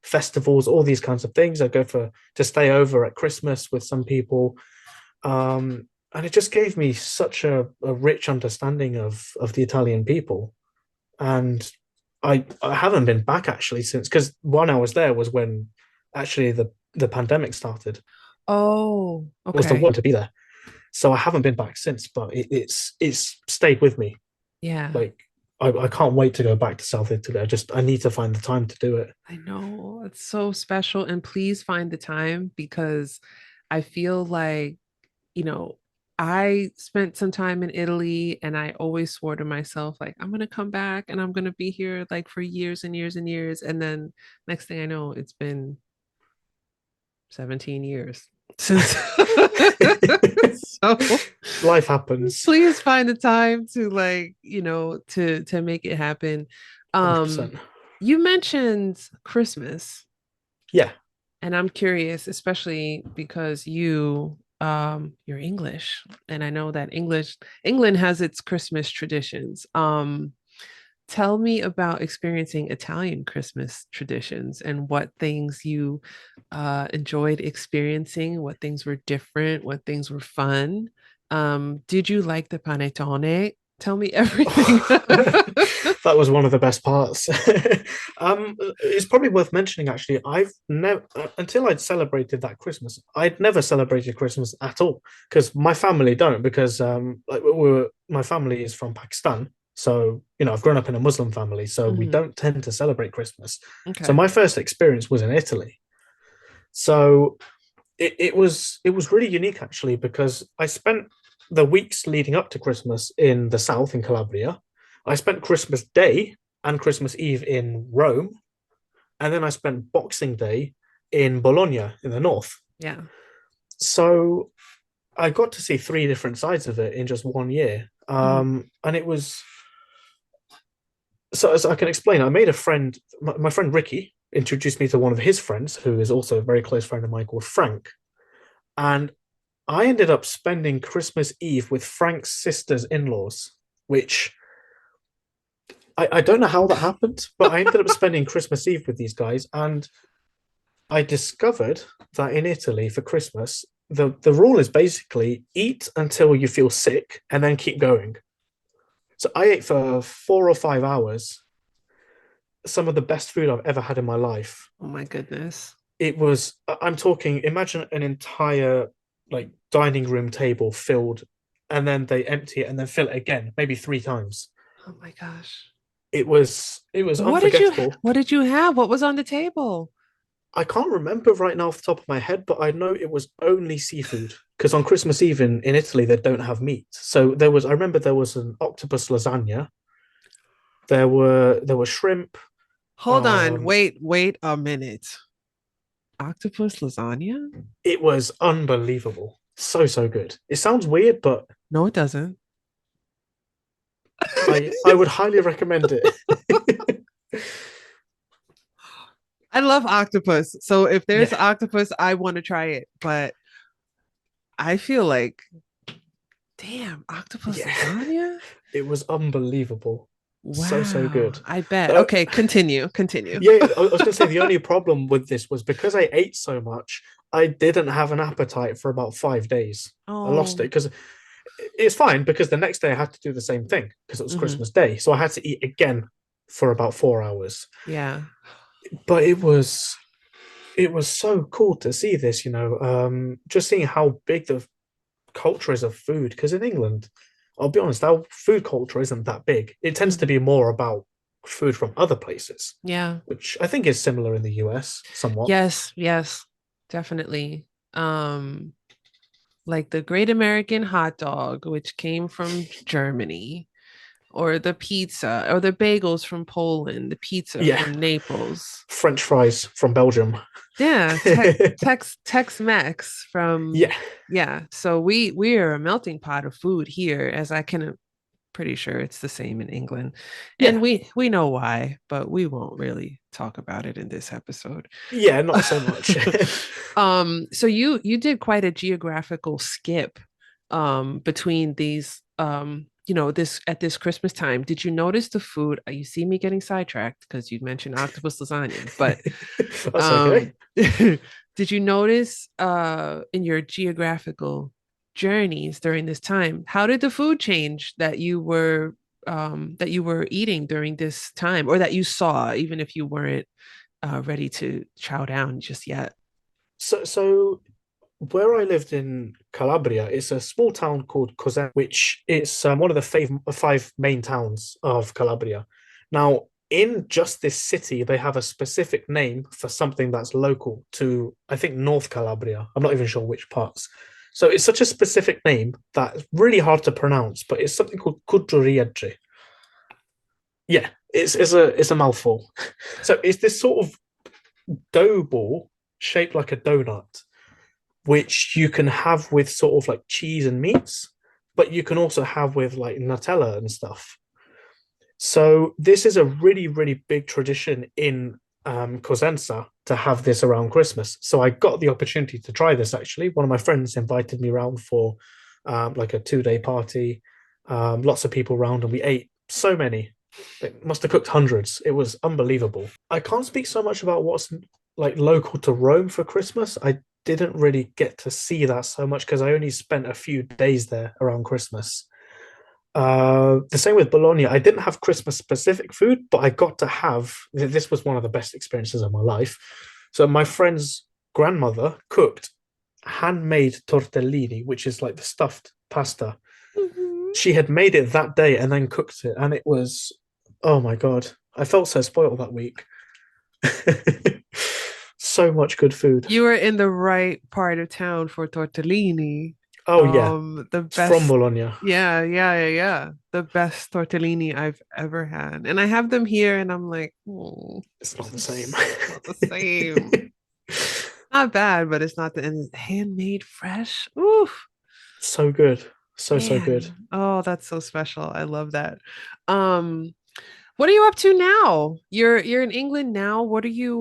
B: festivals, all these kinds of things. I'd go to stay over at Christmas with some people. And it just gave me such a rich understanding of the Italian people. And I haven't been back actually since, because when I was there was when actually the pandemic started.
A: Oh,
B: Was the
A: okay.
B: one to be there. So I haven't been back since, but it's stayed with me.
A: Yeah,
B: Like I can't wait to go back to South Italy. I need to find the time to do it.
A: I know. It's so special. And please find the time because I feel like, you know, I spent some time in Italy and I always swore to myself, like, I'm going to come back and I'm going to be here like for years and years and years. And then next thing I know, it's been 17 years since. So
B: Life happens.
A: please find the time to like, to make it happen. Um,
B: 100%.
A: you mentioned Christmas,
B: Yeah.
A: and I'm curious, especially because you're English, and I know that England has its Christmas traditions. Tell me about experiencing Italian Christmas traditions and what things you enjoyed experiencing, what things were different, what things were fun. Did you like the panettone? Tell me everything.
B: That was one of the best parts. It's probably worth mentioning actually. I've never until I'd celebrated that Christmas, I'd never celebrated Christmas at all because my family don't. Because like my family is from Pakistan, so I've grown up in a Muslim family, so we
A: Hmm.
B: don't tend to celebrate Christmas. So
A: Okay.
B: my first experience was in Italy. So it was really unique actually because I spent the weeks leading up to Christmas in the south in Calabria. I spent Christmas Day and Christmas Eve in Rome, and then I spent Boxing Day in Bologna in the north.
A: Yeah.
B: So I got to see three different sides of it in just 1 year.
A: Hmm.
B: And it was so as I can explain, I made a friend, my friend Ricky introduced me to one of his friends, who is also a very close friend of mine called Frank. And I ended up spending Christmas Eve with Frank's sister's in laws, which I don't know how that happened, but I ended up spending Christmas Eve with these guys. And I discovered that in Italy for Christmas, the rule is basically eat until you feel sick and then keep going. So I ate for 4 or 5 hours, some of the best food I've ever had in my life.
A: Oh my goodness.
B: It was, I'm talking, imagine an entire like dining room table filled, and then they empty it and then fill it again, maybe three times.
A: Oh my gosh.
B: It was
A: What did you
B: unforgettable.
A: what did you have? What was on the table?
B: I can't remember right now off the top of my head, but I know it was only seafood because on Christmas Eve in Italy they don't have meat. So I remember there was an octopus lasagna. There were shrimp.
A: Hold on.
B: Um,
A: Wait a minute. Octopus lasagna?
B: it was unbelievable. So so good. It sounds weird, but
A: No, it doesn't.
B: I would highly recommend it.
A: I love octopus. So if there's
B: Yeah,
A: octopus, I want to try it. But I feel like, damn, octopus
B: yeah.
A: lasagna?
B: It was unbelievable. So so
A: Wow.
B: good.
A: I bet.
B: The,
A: Okay, continue. Continue.
B: yeah, I was going to say the only problem with this was because I ate so much, I didn't have an appetite for about 5 days. I lost it
A: Oh,
B: because it's fine because the next day I had to do the same thing because it was
A: hmm.
B: Christmas Day. So I had to eat again for about 4 hours.
A: Yeah.
B: But it was so cool to see this, just seeing how big the culture is of food. Because in England, I'll be honest, our food culture isn't that big. It tends to
A: Hmm.
B: be more about food from other places,
A: Yeah.
B: which I think is similar in the US somewhat.
A: Yes, yes, definitely. Um, like the Great American Hot Dog, which came from Germany, or the pizza, or the bagels from Poland, the pizza
B: Yeah,
A: from Naples.
B: French fries from Belgium.
A: Yeah, Tex-Mex from
B: Yeah,
A: yeah. So we are a melting pot of food here, as I can pretty sure it's the same in England. And
B: yeah,
A: we know why, but we won't really talk about it in this episode.
B: yeah, not so much.
A: So you did quite a geographical skip between these this at this Christmas time. Did you notice the food? You see me getting sidetracked because you mentioned octopus lasagna, but
B: That's okay.
A: um did you notice in your geographical journeys during this time, how did the food change that you were eating during this time, or that you saw, even if you weren't ready to chow down just yet?
B: So where I lived in Calabria, it's a small town called Cosenza, which is one of the five main towns of Calabria. Now, in just this city, they have a specific name for something that's local to, I think, North Calabria. I'm not even sure which parts. So it's such a specific name that's really hard to pronounce, but it's something called Kuduriadji. Yeah, it's a mouthful. So it's this sort of dough ball shaped like a donut which you can have with sort of like cheese and meats, but you can also have with like Nutella and stuff. So this is a really, really big tradition in Cosenza to have this around Christmas. So I got the opportunity to try this actually. One of my friends invited me around for like a 2 day party. Lots of people around, and we ate so many. It must have cooked hundreds. It was unbelievable. I can't speak so much about what's like local to Rome for Christmas. I didn't really get to see that so much because I only spent a few days there around Christmas. The same with Bologna. I didn't have Christmas specific food, but I got to have this was one of the best experiences of my life. So my friend's grandmother cooked handmade tortellini, which is like the stuffed pasta.
A: Mhm.
B: She had made it that day and then cooked it, and it was, oh my God, I felt so spoiled that week. So much good food.
A: You were in the right part of town for tortellini.
B: Oh yeah,
A: The
B: it's from
A: best,
B: Bologna.
A: yeah, yeah, yeah, yeah. The best tortellini I've ever had. And I have them here and I'm like, oh,
B: It's not
A: this
B: the same.
A: is not the same. Not bad, but it's not the and it's handmade fresh. Oof,
B: So good. So good.
A: man. Oh, that's so special. I love that. Um, what are you up to now? You're in England now. What are you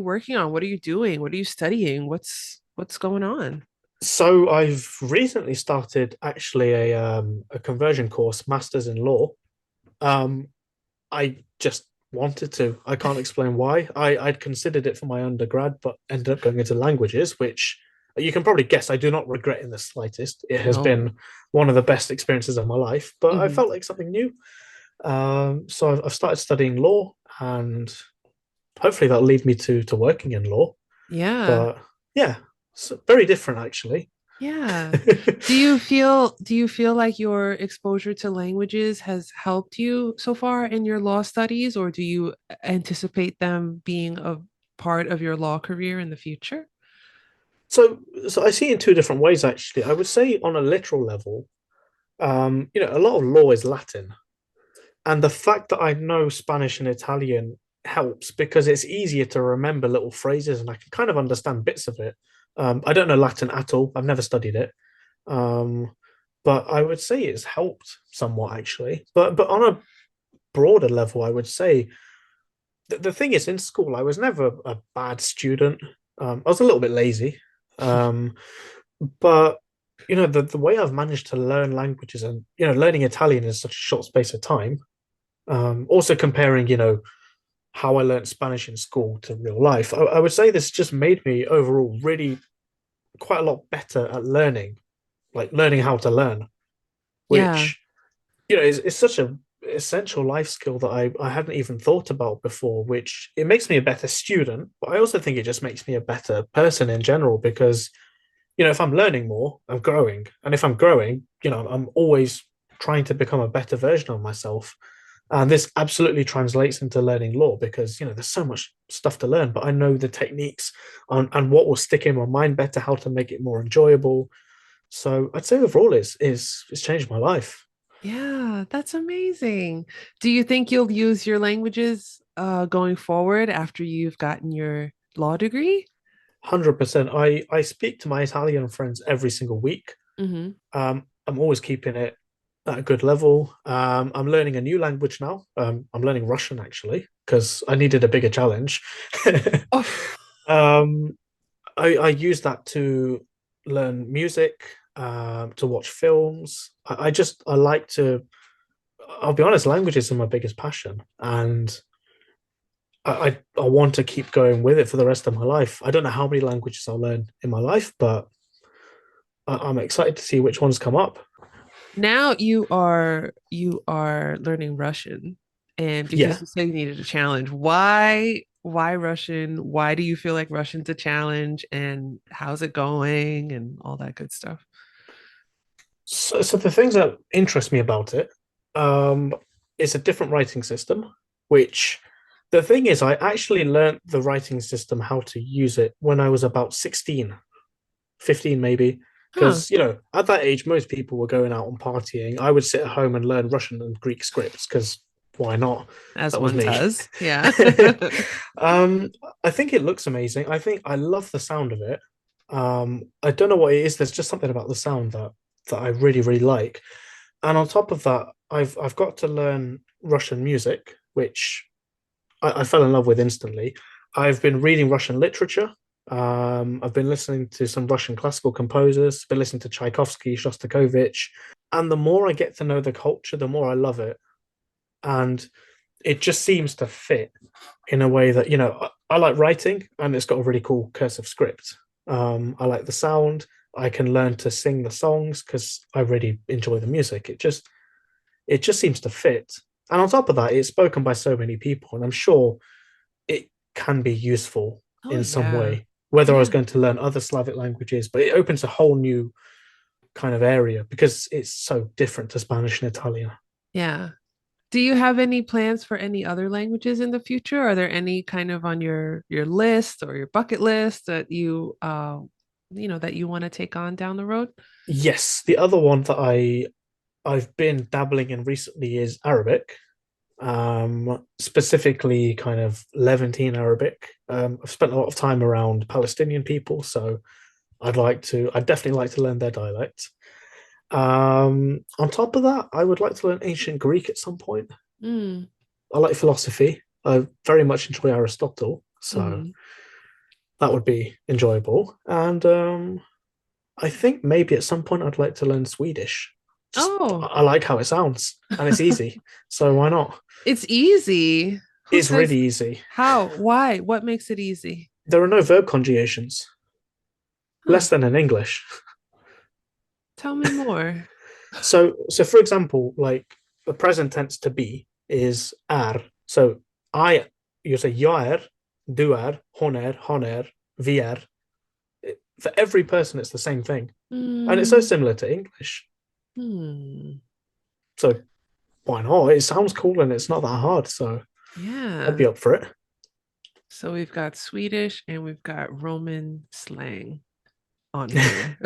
A: working on? What are you doing? What are you studying? What's going on?
B: So I've recently started actually a conversion course, Masters in Law. Um, I just wanted to. I can't explain why. I'd considered it for my undergrad, but ended up going into languages, which you can probably guess I do not regret in the slightest. It has
A: No.
B: been one of the best experiences of my life, but I
A: Hmm.
B: felt like something new. So I've started studying law, and hopefully that'll lead me to working in law.
A: Yeah.
B: But yeah, it's very different actually.
A: Yeah. Do you feel like your exposure to languages has helped you so far in your law studies, or do you anticipate them being a part of your law career in the future?
B: So I see it in two different ways actually. I would say on a literal level, a lot of law is Latin, and the fact that I know Spanish and Italian helps because it's easier to remember little phrases, and I can kind of understand bits of it. I don't know Latin at all. I've never studied it, um, but I would say it's helped somewhat actually. But on a broader level, I would say the thing is in school I was never a bad student. I was a little bit lazy, um, but the way I've managed to learn languages and learning Italian in such a short space of time. Also comparing, how I learned Spanish in school to real life, I would say this just made me overall really quite a lot better at learning, like learning how to learn,
A: Yeah.
B: which is such a essential life skill that I hadn't even thought about before, which it makes me a better student, but I also think it just makes me a better person in general because if I'm learning more, I'm growing. And if I'm growing, I'm always trying to become a better version of myself. And this absolutely translates into learning law because, there's so much stuff to learn, but I know the techniques and what will stick in my mind better, how to make it more enjoyable. So I'd say overall it's changed my life.
A: Yeah, that's amazing. Do you think you'll use your languages going forward after you've gotten your law degree?
B: 100%. I speak to my Italian friends every single week.
A: Hmm.
B: I'm always keeping it at a good level. I'm learning a new language now. I'm learning Russian actually because I needed a bigger challenge.
A: Oh,
B: um, I use that to learn music, to watch films. I like to. I'll be honest, languages are my biggest passion, and I want to keep going with it for the rest of my life. I don't know how many languages I'll learn in my life, but I'm excited to see which ones come up.
A: now you are learning Russian, and because
B: Yeah.
A: you said you needed a challenge, why Russian? Why do you feel like Russian's a challenge, and how's it going, and all that good stuff?
B: So the things that interest me about it, um, it's a different writing system, which the thing is, I actually learned the writing system, how to use it when I was about 16, 15 maybe.
A: Huh,
B: Because, at that age, most people were going out and partying. I would sit at home and learn Russian and Greek scripts because why not?
A: as
B: That was
A: one
B: me.
A: does. Yeah.
B: um, I think it looks amazing. I think I love the sound of it. I don't know what it is. There's just something about the sound that I really, really like. And on top of that, I've got to learn Russian music, which I fell in love with instantly. I've been reading Russian literature. I've been listening to some Russian classical composers, been listening to Tchaikovsky, Shostakovich. And the more I get to know the culture, the more I love it. And it just seems to fit in a way that, I like writing and it's got a really cool cursive script. I like the sound. I can learn to sing the songs because I really enjoy the music. it just seems to fit. And on top of that, it's spoken by so many people, and I'm sure it can be useful
A: Oh
B: in some
A: yeah.
B: way. Whether I was
A: Yeah.
B: going to learn other Slavic languages, but it opens a whole new kind of area because it's so different to Spanish and Italian.
A: Yeah. Do you have any plans for any other languages in the future? Are there any kind of on your list or your bucket list that that you want to take on down the road?
B: Yes, the other one that I've been dabbling in recently is Arabic, specifically kind of Levantine Arabic. I've spent a lot of time around Palestinian people, so I'd definitely like to learn their dialect. On top of that, I would like to learn ancient Greek at some point.
A: Mm,
B: I like philosophy. I very much enjoy Aristotle, so
A: mhm.
B: that would be enjoyable. And I think maybe at some point I'd like to learn Swedish. Just
A: Oh,
B: I like how it sounds and it's easy, so why not?
A: it's easy. Who
B: It's
A: says
B: really easy.
A: how? Why? What makes it easy?
B: There are no verb conjugations,
A: Huh.
B: less than in English.
A: Tell me more.
B: So for example, like the present tense to be is är. So I, you say jag är, du är, hon är, vi är. For every person, it's the same thing, and it's so
A: Mm,
B: similar to English.
A: hmm.
B: So why not? It sounds cool and it's not that hard. So I'd
A: Yeah.
B: be up for it.
A: So we've got Swedish and we've got Roman slang on here.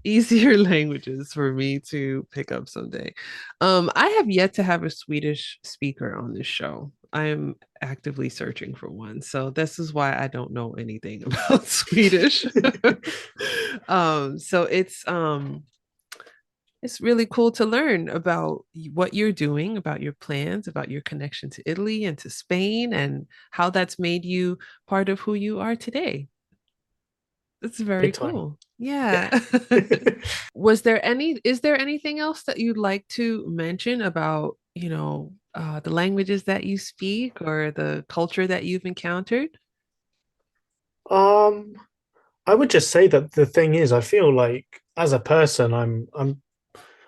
A: Easier languages for me to pick up someday. I have yet to have a Swedish speaker on this show. I am actively searching for one. So this is why I don't know anything about Swedish. So it's really cool to learn about what you're doing, about your plans, about your connection to Italy and to Spain, and how that's made you part of who you are today. It's very
B: Big time.
A: cool.
B: Yeah.
A: Yeah. Is there anything else that you'd like to mention about, the languages that you speak or the culture that you've encountered?
B: um, I would just say that the thing is, I feel like as a person,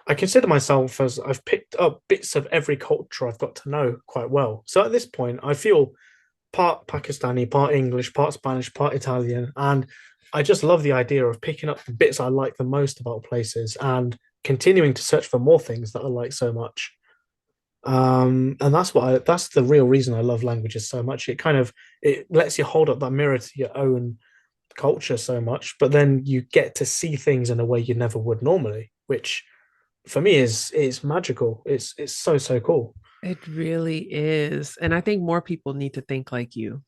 B: I consider myself as I've picked up bits of every culture I've got to know quite well. So at this point, I feel part Pakistani, part English, part Spanish, part Italian, and I just love the idea of picking up the bits I like the most about places and continuing to search for more things that I like so much. And that's the real reason I love languages so much. It lets you hold up that mirror to your own culture so much, but then you get to see things in a way you never would normally, which for me is magical. It's so cool.
A: It really is. And I think more people need to think like you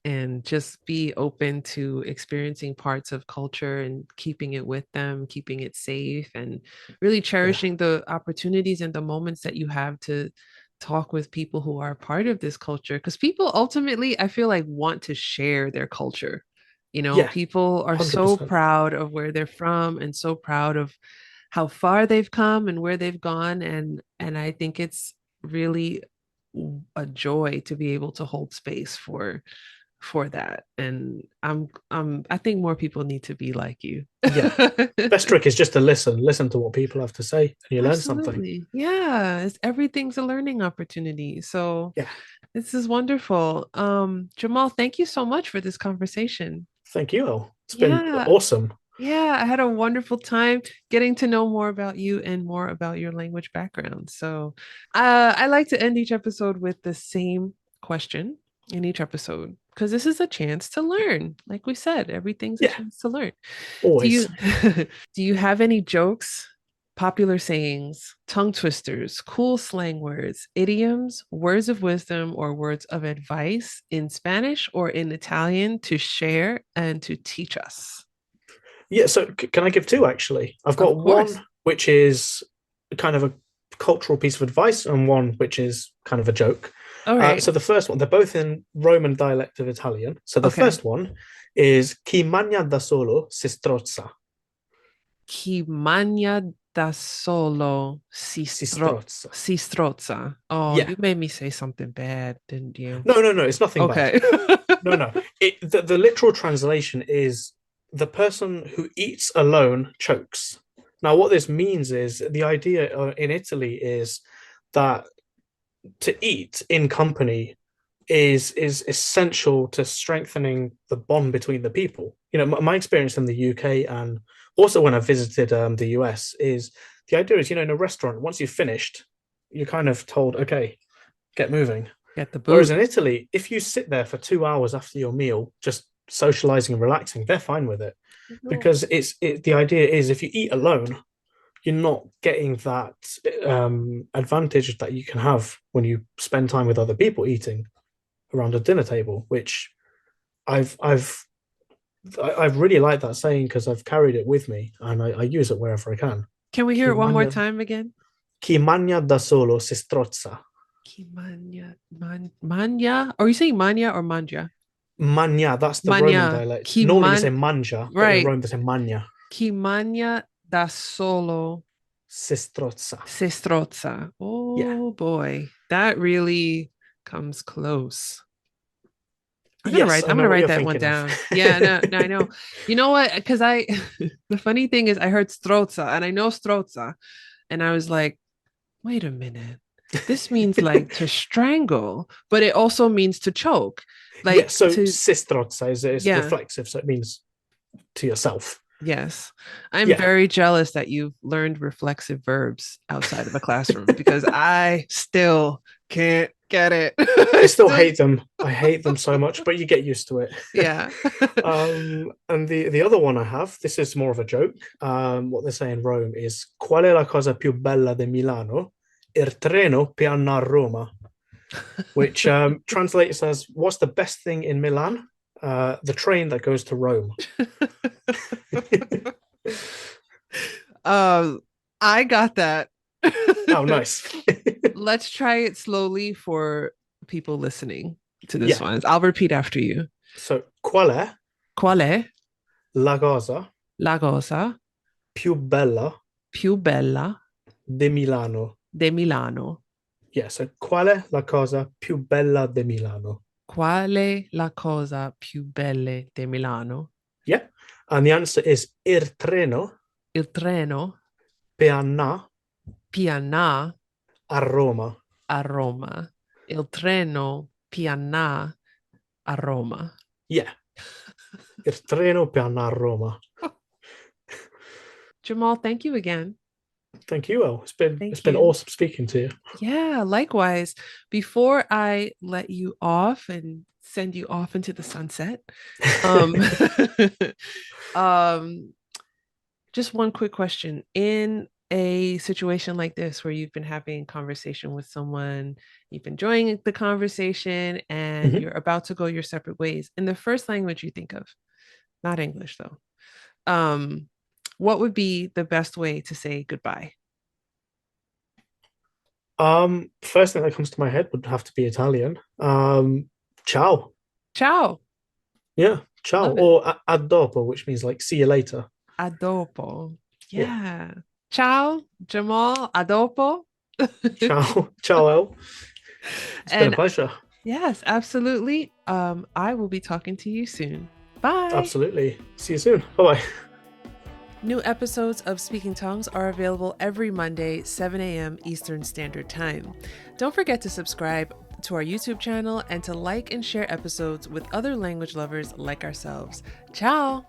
A: and just be open to experiencing parts of culture and keeping it with them, keeping it safe, and really
B: Yeah,
A: cherishing the opportunities and the moments that you have to talk with people who are part of this culture. Because people ultimately, I feel like, want to share their culture.
B: yeah,
A: People are so
B: 100%.
A: proud of where they're from and so proud of how far they've come and where they've gone. And I think it's really a joy to be able to hold space for that. And I think more people need to be like you.
B: Yeah. Best trick is just to listen to what people have to say, and you learn something.
A: Absolutely. Yeah, everything's a learning opportunity. So
B: Yeah.
A: this is wonderful. Jamal, thank you so much for this conversation.
B: Thank you, El. It's been
A: Yeah,
B: awesome.
A: yeah, I had a wonderful time getting to know more about you and more about your language background. So, I like to end each episode with the same question in each episode because this is a chance to learn. Like we said, everything's a
B: Yeah,
A: chance to learn. Do you
B: always.
A: do you have any jokes, popular sayings, tongue twisters, cool slang words, idioms, words of wisdom, or words of advice in Spanish or in Italian to share and to teach us?
B: Yeah, so can I give two actually? I've
A: Of
B: got
A: course.
B: one which is kind of a cultural piece of advice and one which is kind of a joke.
A: All right.
B: So the first one, they're both in Roman dialect of Italian. So the
A: Okay.
B: first one is chi mangia da solo si strozza.
A: Chi mangia da solo
B: Si strozza.
A: si strozza. Oh,
B: Yeah.
A: you made me say something bad, didn't you?
B: No, it's nothing bad.
A: Okay.
B: No. The literal translation is the person who eats alone chokes. Now, what this means is the idea in Italy is that to eat in company is essential to strengthening the bond between the people. You know, my experience in the UK and also when I visited the US is the idea is, you know, in a restaurant, once you've finished, you're kind of told, okay, get moving.
A: Get the
B: Whereas
A: boot.
B: in Italy, if you sit there for 2 hours after your meal, just socializing and relaxing, they're fine with it
A: No.
B: because the idea is if you eat alone, you're not getting that advantage that you can have when you spend time with other people eating around a dinner table, which I've I've I've really liked that saying because I've carried it with me and I use it wherever I can.
A: Can we hear
B: Chi
A: it one more
B: mangia,
A: time again?
B: chi mangia da solo si strozza.
A: Kimanya, manya. Are you saying manya or manja?
B: Mania, that's the Roman
A: Manya.
B: dialect. Normally you say
A: Kiman.
B: manja, but in
A: Right.
B: Rome they say mania.
A: Kimanya da solo
B: Si strozza.
A: se strozza.
B: Yeah.
A: Oh boy, that really comes close.
B: Yes, I
A: I'm
B: know
A: gonna
B: what
A: write
B: you're
A: that one
B: thinking of.
A: down. Yeah, no, no, I know. You know what? Because I the funny thing is I heard strozza and I know strozza, and I was like, wait a minute. This means like to strangle, but it also means to choke.
B: Yeah,
A: Like
B: so
A: to
B: si strozza is
A: yeah,
B: reflexive, so it means to yourself.
A: yes. I'm
B: Yeah.
A: very jealous that you've learned reflexive verbs outside of a classroom because I still can't get it.
B: I
A: I
B: still
A: still
B: hate them. I hate them so much, but you get used to it.
A: yeah.
B: And the other one I have, this is more of a joke. What they say in Rome is "Qual è la cosa più bella di Milano? Il treno che andrà a Roma," which translates as "What's the best thing in Milan? The train that goes to Rome."
A: um I got that.
B: Oh, nice.
A: Let's try it slowly for people listening to this
B: Yeah.
A: one. I'll repeat after you.
B: So, qual è
A: Qual è
B: la cosa
A: la cosa
B: più bella
A: più bella
B: di Milano?
A: de Milano?
B: Yeah. So, qual è la cosa più bella di Milano?
A: Qual è la cosa più bella de Milano?
B: Yeah. And the answer is il treno
A: Il treno
B: per andare
A: piana
B: a Roma.
A: a Roma. Il treno piana a Roma.
B: Yeah. Il treno per andare a Roma.
A: Jamal, thank you again.
B: Thank you, El. It's
A: Thank
B: been
A: you.
B: awesome speaking to you.
A: Yeah, likewise. Before I let you off and send you off into the sunset, um, um, just one quick question. In a situation like this where you've been having conversation with someone, you've been enjoying the conversation, and
B: Mhm.
A: you're about to go your separate ways, in the first language you think of, not English though, um, what would be the best way to say goodbye?
B: First thing that comes to my head would have to be Italian. Ciao.
A: Ciao.
B: Yeah, ciao.
A: Love it.
B: Or a dopo, which means like see you later.
A: A dopo.
B: Yeah.
A: Yeah. Ciao, Jamal. A dopo.
B: Ciao. Ciao, El. It's been a
A: And
B: pleasure.
A: yes, absolutely. I will be talking to you soon. Bye.
B: Absolutely. See you soon. Bye bye.
A: New episodes of Speaking Tongues are available every Monday, 7 a.m. Eastern Standard Time. Don't forget to subscribe to our YouTube channel and to like and share episodes with other language lovers like ourselves. Ciao!